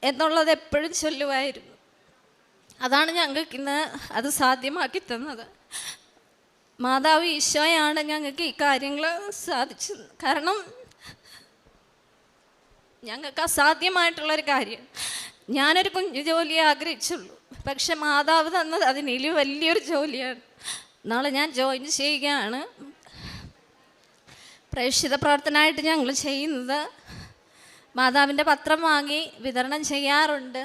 എന്നുള്ളത് എപ്പോഴും ചൊല്ലുമായിരുന്നു. അതാണ് ഞങ്ങൾക്ക് ഇന്ന് അത് സാധ്യമാക്കി തന്നത്. മാതാവ് ഈശോയാണ് ഞങ്ങൾക്ക് ഈ കാര്യങ്ങൾ സാധിച്ചത്. കാരണം ഞങ്ങൾക്ക് അസാധ്യമായിട്ടുള്ളൊരു കാര്യം, ഞാനൊരു കുഞ്ഞു ജോലിയെ ആഗ്രഹിച്ചുള്ളൂ, പക്ഷെ മാതാവ് തന്നത് അതിന് വലിയൊരു ജോലിയാണ്. നാളെ ഞാൻ ജോയിൻ ചെയ്യുകയാണ്. പ്രേക്ഷിത പ്രവർത്തനമായിട്ട് ഞങ്ങൾ ചെയ്യുന്നത് മാതാവിൻ്റെ പത്രം വാങ്ങി വിതരണം ചെയ്യാറുണ്ട്.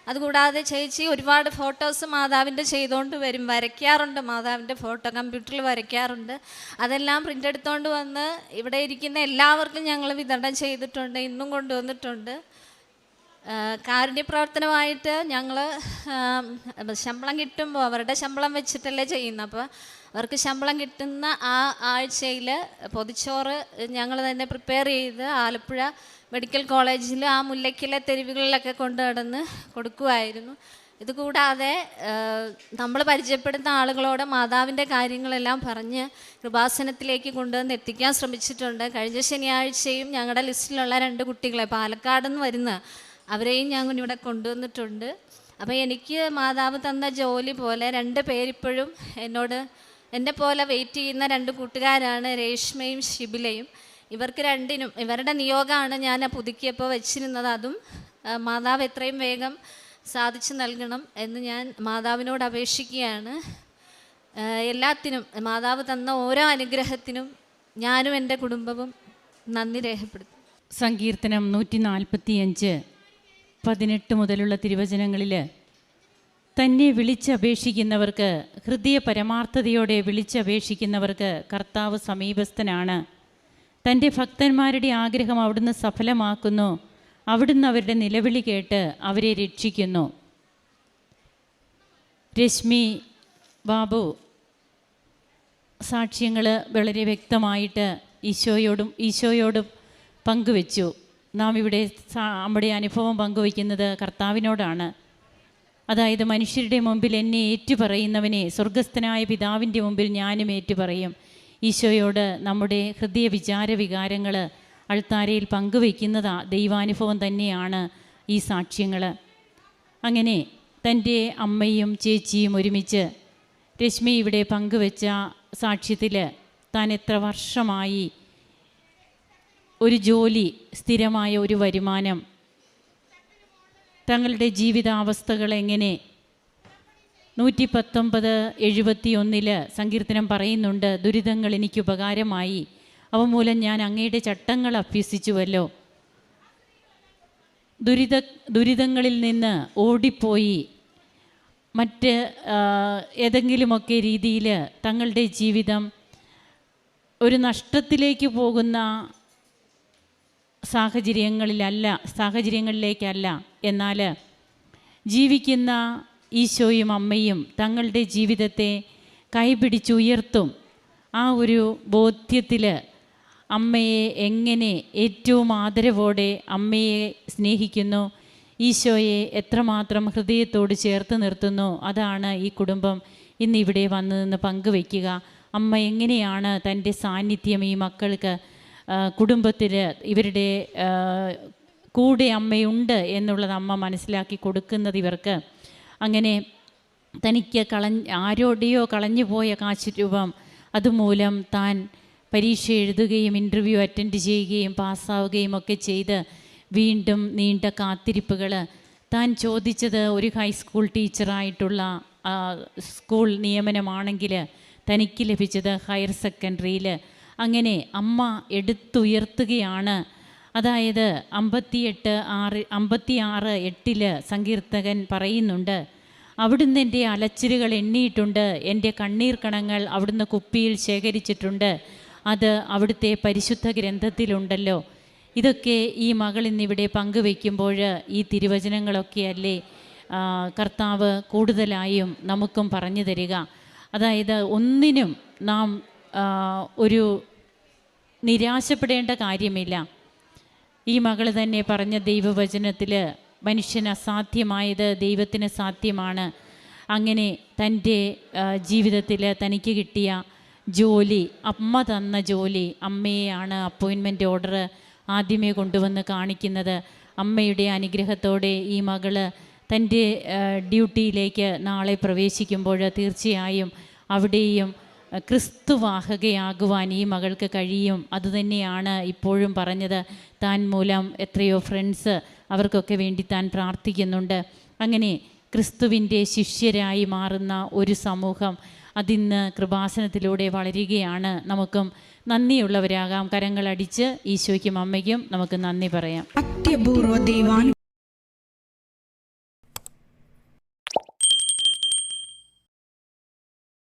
അതുകൂടാതെ ചേച്ചി ഒരുപാട് ഫോട്ടോസ് മാതാവിൻ്റെ ചെയ്തുകൊണ്ട് വരും, വരയ്ക്കാറുണ്ട്. മാതാവിൻ്റെ ഫോട്ടോ കമ്പ്യൂട്ടറിൽ വരയ്ക്കാറുണ്ട്. അതെല്ലാം പ്രിൻ്റ് എടുത്തുകൊണ്ട് വന്ന് ഇവിടെ ഇരിക്കുന്ന എല്ലാവർക്കും ഞങ്ങൾ വിതരണം ചെയ്തിട്ടുണ്ട്, ഇന്നും കൊണ്ടുവന്നിട്ടുണ്ട്. കാരുണ്യപ്രവർത്തനമായിട്ട് ഞങ്ങൾ ശമ്പളം കിട്ടുമ്പോൾ അവരുടെ ശമ്പളം വെച്ചിട്ടല്ലേ ചെയ്യുന്നത്. അപ്പോൾ അവർക്ക് ശമ്പളം കിട്ടുന്ന ആ ആഴ്ചയിൽ പൊതിച്ചോറ് ഞങ്ങൾ തന്നെ പ്രിപ്പയർ ചെയ്ത് ആലപ്പുഴ മെഡിക്കൽ കോളേജിൽ ആ മുല്ലയ്ക്കലെ തെരുവുകളിലൊക്കെ കൊണ്ടു നടന്ന് കൊടുക്കുമായിരുന്നു. ഇതുകൂടാതെ നമ്മൾ പരിചയപ്പെടുന്ന ആളുകളോട് മാതാവിൻ്റെ കാര്യങ്ങളെല്ലാം പറഞ്ഞ് കൃപാസനത്തിലേക്ക് കൊണ്ടുവന്ന് എത്തിക്കാൻ ശ്രമിച്ചിട്ടുണ്ട്. കഴിഞ്ഞ ശനിയാഴ്ചയും ഞങ്ങളുടെ ലിസ്റ്റിലുള്ള 2 കുട്ടികളെ പാലക്കാട് നിന്ന് വരുന്ന അവരെയും ഞങ്ങൾ ഇവിടെ കൊണ്ടുവന്നിട്ടുണ്ട്. അപ്പോൾ എനിക്ക് മാതാവ് തന്ന ജോലി പോലെ 2 പേരിപ്പോഴും എന്നോട് എന്നെ പോലെ വെയിറ്റ് ചെയ്യുന്ന 2 കൂട്ടുകാരാണ്, രേഷ്മയും ഷിബിലയും. ഇവർക്ക് 2നും ഇവരുടെ നിയോഗമാണ് ഞാൻ പുതുക്കിയപ്പോൾ വെച്ചിരുന്നത്. അതും മാതാവ് എത്രയും വേഗം സാധിച്ചു നൽകണം എന്ന് ഞാൻ മാതാവിനോട് അപേക്ഷിക്കുകയാണ്. എല്ലാത്തിനും മാതാവ് തന്ന ഓരോ അനുഗ്രഹത്തിനും ഞാനും എൻ്റെ കുടുംബവും നന്ദി രേഖപ്പെടുത്തും. സങ്കീർത്തനം 145 18 മുതലുള്ള തിരുവചനങ്ങളിൽ തന്നെ വിളിച്ചപേക്ഷിക്കുന്നവർക്ക്, ഹൃദയ പരമാർത്ഥതയോടെ വിളിച്ചപേക്ഷിക്കുന്നവർക്ക് കർത്താവ് സമീപസ്ഥനാണ്. തൻ്റെ ഭക്തന്മാരുടെ ആഗ്രഹം അവിടുന്ന് സഫലമാക്കുന്നു. അവിടുന്ന് അവരുടെ നിലവിളി കേട്ട് അവരെ രക്ഷിക്കുന്നു. രശ്മി ബാബു സാക്ഷ്യങ്ങൾ വളരെ വ്യക്തമായിട്ട് ഈശോയോടും പങ്കുവെച്ചു. നാം ഇവിടെ നമ്മുടെ അനുഭവം പങ്കുവയ്ക്കുന്നത് കർത്താവിനോടാണ്. അതായത് മനുഷ്യരുടെ മുമ്പിൽ എന്നെ ഏറ്റുപറയുന്നവനെ സ്വർഗസ്ഥനായ പിതാവിൻ്റെ മുമ്പിൽ ഞാനും ഏറ്റുപറയും. ഈശോയോട് നമ്മുടെ ഹൃദയ വികാരങ്ങൾ അൾത്താരയിൽ പങ്കുവയ്ക്കുന്നത് ദൈവാനുഭവം തന്നെയാണ് ഈ സാക്ഷ്യങ്ങൾ. അങ്ങനെ തൻ്റെ അമ്മയും ചേച്ചിയും ഒരുമിച്ച് രശ്മി ഇവിടെ പങ്കുവെച്ച സാക്ഷ്യത്തിൽ താൻ എത്ര വർഷമായി ഒരു ജോലി, സ്ഥിരമായ ഒരു വരുമാനം, തങ്ങളുടെ ജീവിതാവസ്ഥകൾ എങ്ങനെ 119:71 സങ്കീർത്തനം പറയുന്നുണ്ട്, ദുരിതങ്ങൾ എനിക്ക് ഉപകാരമായി, അവ മൂലം ഞാൻ അങ്ങയുടെ ചട്ടങ്ങൾ അഭ്യസിച്ചുവല്ലോ. ദുരിതങ്ങളിൽ നിന്ന് ഓടിപ്പോയി മറ്റ് ഏതെങ്കിലുമൊക്കെ രീതിയിൽ തങ്ങളുടെ ജീവിതം ഒരു നഷ്ടത്തിലേക്ക് പോകുന്ന സാഹചര്യങ്ങളിലേക്കല്ല, എന്നാൽ ജീവിക്കുന്ന ഈശോയും അമ്മയും തങ്ങളുടെ ജീവിതത്തെ കൈപിടിച്ചുയർത്തും. ആ ഒരു ബോധ്യത്തിൽ അമ്മയെ എങ്ങനെ ഏറ്റവും ആദരവോടെ അമ്മയെ സ്നേഹിക്കുന്നു, ഈശോയെ എത്രമാത്രം ഹൃദയത്തോട് ചേർത്ത് നിർത്തുന്നു, അതാണ് ഈ കുടുംബം ഇന്നിവിടെ വന്നു നിന്ന് പങ്കുവയ്ക്കുക. അമ്മ എങ്ങനെയാണ് തൻ്റെ സാന്നിധ്യം ഈ മക്കൾക്ക്, കുടുംബത്തിൽ ഇവരുടെ കൂടെ അമ്മയുണ്ട് എന്നുള്ളത് അമ്മ മനസ്സിലാക്കി കൊടുക്കുന്നത് ഇവർക്ക്. അങ്ങനെ തനിക്ക് ആരോടെയോ കളഞ്ഞു പോയ കാശ് രൂപം അതുമൂലം താൻ പരീക്ഷ എഴുതുകയും ഇൻ്റർവ്യൂ അറ്റൻഡ് ചെയ്യുകയും പാസ്സാവുകയും ഒക്കെ ചെയ്ത് വീണ്ടും നീണ്ട കാത്തിരിപ്പുകൾ. താൻ ചോദിച്ചത് ഒരു ഹൈസ്കൂൾ ടീച്ചറായിട്ടുള്ള സ്കൂൾ നിയമനമാണെങ്കിൽ തനിക്ക് ലഭിച്ചത് ഹയർ സെക്കൻഡറിയിൽ. അങ്ങനെ അമ്മ എടുത്തുയർത്തുകയാണ്. അതായത് 56:8 സങ്കീർത്തകൻ പറയുന്നുണ്ട്, അവിടുന്ന് എൻ്റെ അലച്ചിലുകൾ എണ്ണിയിട്ടുണ്ട്, എൻ്റെ കണ്ണീർ കണങ്ങൾ അവിടുന്ന് കുപ്പിയിൽ ശേഖരിച്ചിട്ടുണ്ട്, അത് അവിടുത്തെ പരിശുദ്ധ ഗ്രന്ഥത്തിലുണ്ടല്ലോ. ഇതൊക്കെ ഈ മകൾ ഇന്നിവിടെ പങ്കുവയ്ക്കുമ്പോൾ ഈ തിരുവചനങ്ങളൊക്കെയല്ലേ കർത്താവ് കൂടുതലായും നമുക്കും പറഞ്ഞു തരിക. അതായത് ഒന്നിനും നാം ഒരു നിരാശപ്പെടേണ്ട കാര്യമില്ല. ഈ മകൾ തന്നെ പറഞ്ഞ ദൈവവചനത്തിൽ മനുഷ്യന് അസാധ്യമായത് ദൈവത്തിന് സാധ്യമാണ്. അങ്ങനെ തൻ്റെ ജീവിതത്തിൽ തനിക്ക് കിട്ടിയ ജോലി, അമ്മ തന്ന ജോലി, അമ്മയെയാണ് അപ്പോയിൻമെൻ്റ് ഓർഡർ ആദ്യമേ കൊണ്ടുവന്ന് കാണിക്കുന്നത്. അമ്മയുടെ അനുഗ്രഹത്തോടെ ഈ മകള് തൻ്റെ ഡ്യൂട്ടിയിലേക്ക് നാളെ പ്രവേശിക്കുമ്പോൾ തീർച്ചയായും അവിടെയും ക്രിസ്തുവാഹകയാകുവാൻ ഈ മകൾക്ക് കഴിയും. അതുതന്നെയാണ് ഇപ്പോഴും പറഞ്ഞത്. താൻ മൂലം എത്രയോ ഫ്രണ്ട്സ് അവർക്കൊക്കെ വേണ്ടി താൻ പ്രാർത്ഥിക്കുന്നുണ്ട്. അങ്ങനെ ക്രിസ്തുവിൻ്റെ ശിഷ്യരായി മാറുന്ന ഒരു സമൂഹം അതിന്ന് കൃപാസനത്തിലൂടെ വളരുകയാണ്. നമുക്കും നന്ദിയുള്ളവരാകാം. കരങ്ങളടിച്ച് ഈശോയ്ക്കും അമ്മയ്ക്കും നമുക്ക് നന്ദി പറയാം. അത്യപൂർവ ദൈവാനുഗ്രഹം